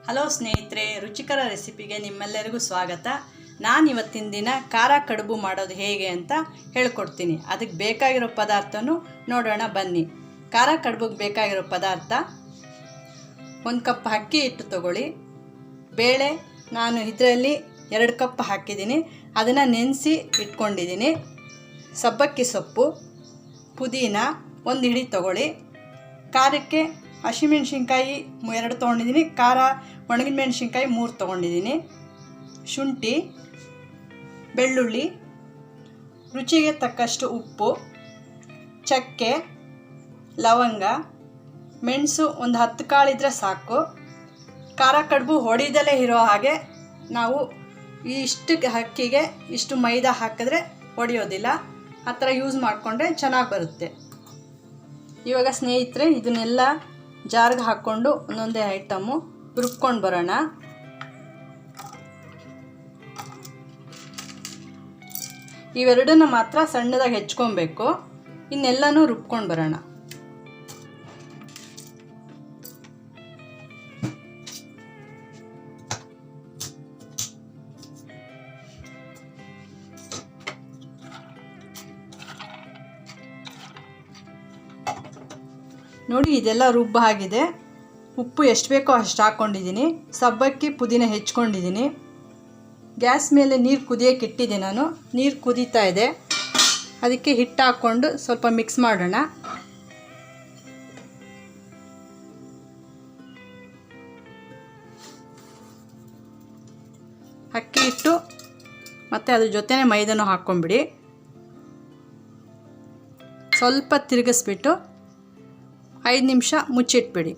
Hello ಸ್ನೇಹಿತರೆ, ರುಚಿಕರ ರೆಸಿಪಿಗೆ ನಿಮ್ಮೆಲ್ಲರಿಗೂ ಸ್ವಾಗತ. ನಾನು ಇವತ್ತಿನ ದಿನ ಖಾರ ಕಡುಬು ಮಾಡೋದು ಹೇಗೆ ಅಂತ ಹೇಳ್ಕೊಡ್ತೀನಿ. ಅದಕ್ಕೆ ಬೇಕಾಗಿರೋ ಪದಾರ್ಥನೂ ನೋಡೋಣ ಬನ್ನಿ. ಖಾರ ಕಡುಬಿಗೆ ಬೇಕಾಗಿರೋ ಪದಾರ್ಥ: 1 ಕಪ್ ಅಕ್ಕಿ ಹಿಟ್ಟು ತಗೊಳ್ಳಿ. ಬೇಳೆ ನಾನು ಇದರಲ್ಲಿ 2 ಕಪ್ ಹಾಕಿದ್ದೀನಿ, ಅದನ್ನು ನೆನೆಸಿ ಇಟ್ಕೊಂಡಿದ್ದೀನಿ. ಸಬ್ಬಕ್ಕಿ ಸೊಪ್ಪು, ಪುದೀನ 1 ಹಿಡಿ ತಗೊಳ್ಳಿ. ಖಾರಕ್ಕೆ ಹಸಿಮೆಣ್ಸಿನ್ಕಾಯಿ 2 ತೊಗೊಂಡಿದ್ದೀನಿ, ಖಾರ ಒಣಗಿದ ಮೆಣಸಿನ್ಕಾಯಿ 3 ತೊಗೊಂಡಿದ್ದೀನಿ. ಶುಂಠಿ, ಬೆಳ್ಳುಳ್ಳಿ, ರುಚಿಗೆ ತಕ್ಕಷ್ಟು ಉಪ್ಪು, ಚಕ್ಕೆ, ಲವಂಗ, ಮೆಣಸು 10 ಕಾಳಿದ್ರೆ ಸಾಕು. ಖಾರ ಕಡುಬು ಹೊಡಿದಲೇ ಇರೋ ಹಾಗೆ ನಾವು ಇಷ್ಟು ಅಕ್ಕಿಗೆ ಇಷ್ಟು ಮೈದಾ ಹಾಕಿದ್ರೆ ಹೊಡೆಯೋದಿಲ್ಲ. ಆ ಥರ ಯೂಸ್ ಮಾಡಿಕೊಂಡ್ರೆ ಚೆನ್ನಾಗಿ ಬರುತ್ತೆ. ಇವಾಗ ಸ್ನೇಹಿತರೆ, ಇದನ್ನೆಲ್ಲ ಜಾರ್ಗೆ ಹಾಕ್ಕೊಂಡು ಒಂದೊಂದೇ ಐಟಮು ರುಬ್ಕೊಂಡು ಬರೋಣ. ಇವೆರಡನ್ನ ಮಾತ್ರ ಸಣ್ಣದಾಗಿ ಹೆಚ್ಕೊಬೇಕು, ಇನ್ನೆಲ್ಲನೂ ರುಬ್ಕೊಂಡು ಬರೋಣ. ನೋಡಿ, ಇದೆಲ್ಲ ರುಬ್ಬ ಆಗಿದೆ. ಉಪ್ಪು ಎಷ್ಟು ಬೇಕೋ ಅಷ್ಟು ಹಾಕ್ಕೊಂಡಿದ್ದೀನಿ. ಸಬ್ಬಕ್ಕಿ ಪುದೀನ ಹೆಚ್ಕೊಂಡಿದ್ದೀನಿ. ಗ್ಯಾಸ್ ಮೇಲೆ ನೀರು ಕುದಿಯೋಕೆ ಇಟ್ಟಿದ್ದೆ ನಾನು. ನೀರು ಕುದೀತಾ ಇದೆ, ಅದಕ್ಕೆ ಹಿಟ್ಟು ಹಾಕ್ಕೊಂಡು ಸ್ವಲ್ಪ ಮಿಕ್ಸ್ ಮಾಡೋಣ. ಅಕ್ಕಿ ಹಿಟ್ಟು ಮತ್ತು ಅದ್ರ ಜೊತೆನೇ ಮೈದಾನೂ ಹಾಕ್ಕೊಂಬಿಡಿ. ಸ್ವಲ್ಪ ತಿರುಗಿಸ್ಬಿಟ್ಟು 5 ನಿಮಿಷ ಮುಚ್ಚಿಟ್ಬಿಡಿ.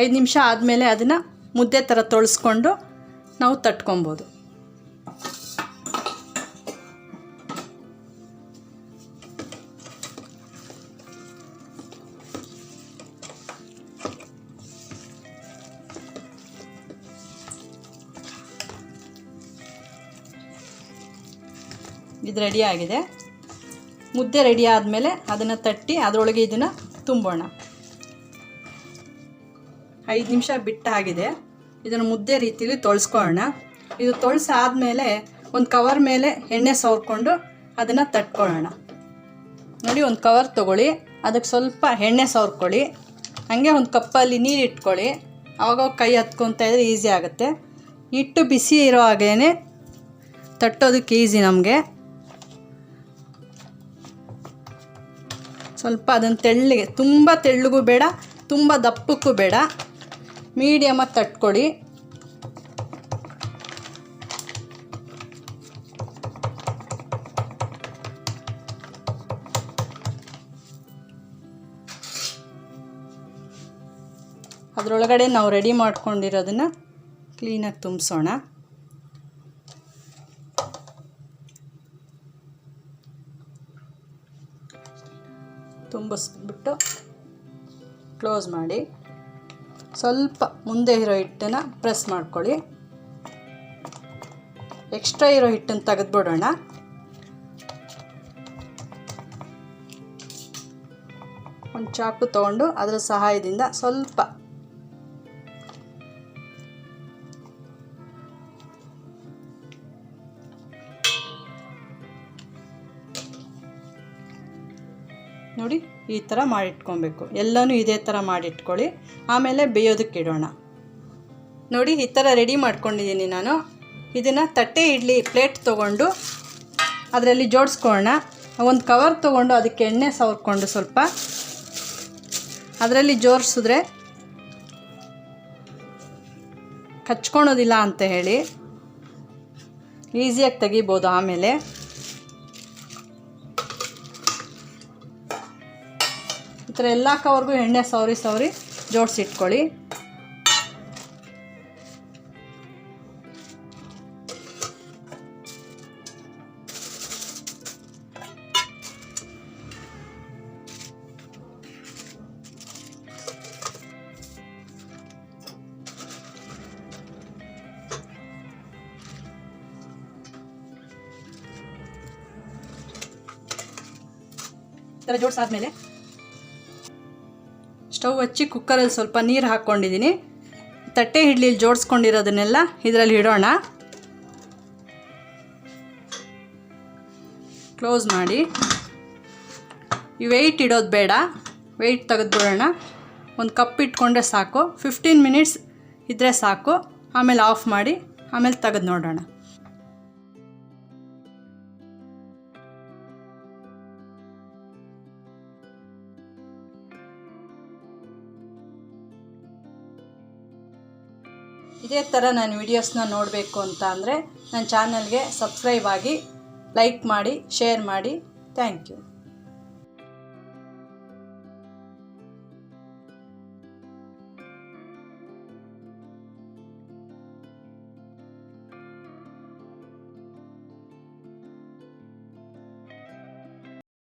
ಐದು ನಿಮಿಷ ಆದಮೇಲೆ ಅದನ್ನು ಮುದ್ದೆ ಥರ ತೊಳೆಸ್ಕೊಂಡು ನಾವು ತಟ್ಕೊಬೋದು. ಇದು ರೆಡಿ ಆಗಿದೆ. ಮುದ್ದೆ ರೆಡಿ ಆದಮೇಲೆ ಅದನ್ನು ತಟ್ಟಿ ಅದರೊಳಗೆ ಇದನ್ನು ತುಂಬೋಣ. 5 ನಿಮಿಷ ಬಿಟ್ಟಾಗಿದೆ. ಇದನ್ನು ಮುದ್ದೆ ರೀತಿಯಲ್ಲಿ ತೊಳ್ಸ್ಕೊಳ್ಳೋಣ. ಇದು ತೊಳ್ಸಾದ್ಮೇಲೆ ಒಂದು ಕವರ್ ಮೇಲೆ ಎಣ್ಣೆ ಸವರ್ಕೊಂಡು ಅದನ್ನು ತಟ್ಕೊಳ್ಳೋಣ. ನೋಡಿ, ಒಂದು ಕವರ್ ತೊಗೊಳ್ಳಿ, ಅದಕ್ಕೆ ಸ್ವಲ್ಪ ಎಣ್ಣೆ ಸವರ್ಕೊಳ್ಳಿ. ಹಾಗೆ ಒಂದು ಕಪ್ಪಲ್ಲಿ ನೀರು ಇಟ್ಕೊಳ್ಳಿ. ಆವಾಗ ಕೈ ಹತ್ಕೊತಾ ಇದ್ರೆ ಈಸಿ ಆಗುತ್ತೆ. ಹಿಟ್ಟು ಬಿಸಿ ಇರೋ ಹಾಗೇ ತಟ್ಟೋದಕ್ಕೆ ಈಸಿ ನಮಗೆ. ಸ್ವಲ್ಪ ಅದನ್ನು ತೆಳ್ಳಗೆ, ತುಂಬ ತೆಳ್ಳಗೂ ಬೇಡ, ತುಂಬ ದಪ್ಪಕ್ಕೂ ಬೇಡ, ಮೀಡಿಯಮಾಗಿ ತಟ್ಕೊಳ್ಳಿ. ಅದರೊಳಗಡೆ ನಾವು ರೆಡಿ ಮಾಡ್ಕೊಂಡಿರೋದನ್ನು ಕ್ಲೀನಾಗಿ ತುಂಬಿಸೋಣ. ತುಂಬಿಸ್ಬಿಟ್ಟು ಕ್ಲೋಸ್ ಮಾಡಿ ಸ್ವಲ್ಪ ಮುಂದೆ ಇರೋ ಹಿಟ್ಟನ್ನು ಪ್ರೆಸ್ ಮಾಡ್ಕೊಳ್ಳಿ. ಎಕ್ಸ್ಟ್ರಾ ಇರೋ ಹಿಟ್ಟನ್ನು ತೆಗೆದುಬಿಡೋಣ. ಒಂದು ಚಾಕು ತೊಗೊಂಡು ಅದರ ಸಹಾಯದಿಂದ ಸ್ವಲ್ಪ ನೋಡಿ, ಈ ಥರ ಮಾಡಿಟ್ಕೊಬೇಕು. ಎಲ್ಲನೂ ಇದೇ ಥರ ಮಾಡಿಟ್ಕೊಳ್ಳಿ. ಆಮೇಲೆ ಬೇಯೋದಕ್ಕೆ ಇಡೋಣ. ನೋಡಿ, ಈ ಥರ ರೆಡಿ ಮಾಡ್ಕೊಂಡಿದ್ದೀನಿ ನಾನು. ಇದನ್ನು ತಟ್ಟೆ ಇಡ್ಲಿ ಪ್ಲೇಟ್ ತೊಗೊಂಡು ಅದರಲ್ಲಿ ಜೋಡಿಸ್ಕೊಳ್ಳೋಣ. ಒಂದು ಕವರ್ ತೊಗೊಂಡು ಅದಕ್ಕೆ ಎಣ್ಣೆ ಸವರ್ಕೊಂಡು ಸ್ವಲ್ಪ ಅದರಲ್ಲಿ ಜೋಡಿಸಿದ್ರೆ ಕಚ್ಕೊಳೋದಿಲ್ಲ ಅಂತ ಹೇಳಿ ಈಸಿಯಾಗಿ ತೆಗಿಬೋದು. ಆಮೇಲೆ ಈ ಥರ ಎಲ್ಲ ಕವರ್ಗೂ ಎಣ್ಣೆ ಸವರಿ ಜೋಡಿಸಿಟ್ಕೊಳ್ಳಿ. ಥರ ಜೋಡಿಸಾದ್ಮೇಲೆ ಸ್ಟವ್ ಹಚ್ಚಿ ಕುಕ್ಕರಲ್ಲಿ ಸ್ವಲ್ಪ ನೀರು ಹಾಕ್ಕೊಂಡಿದ್ದೀನಿ. ತಟ್ಟೆ ಇಡ್ಲಿಲಿ ಜೋಡಿಸ್ಕೊಂಡಿರೋದನ್ನೆಲ್ಲ ಇದರಲ್ಲಿ ಇಡೋಣ. ಕ್ಲೋಸ್ ಮಾಡಿ. ಈ ವೆಯ್ಟ್ ಇಡೋದು ಬೇಡ, ವೆಯ್ಟ್ ತೆಗೆದುಬಿಡೋಣ. ಒಂದು ಕಪ್ ಇಟ್ಕೊಂಡ್ರೆ ಸಾಕು. 15 ಮಿನಿಟ್ಸ್ ಇದ್ದರೆ ಸಾಕು. ಆಮೇಲೆ ಆಫ್ ಮಾಡಿ ಆಮೇಲೆ ತೆಗೆದು ನೋಡೋಣ. ಇದೇ ಥರ ನಾನು ವಿಡಿಯೋಸ್ನ ನೋಡಬೇಕು ಅಂತ ಅಂದರೆ ನನ್ನ ಚಾನಲ್ಗೆ ಸಬ್ಸ್ಕ್ರೈಬ್ ಆಗಿ, ಲೈಕ್ ಮಾಡಿ, ಶೇರ್ ಮಾಡಿ. Thank you.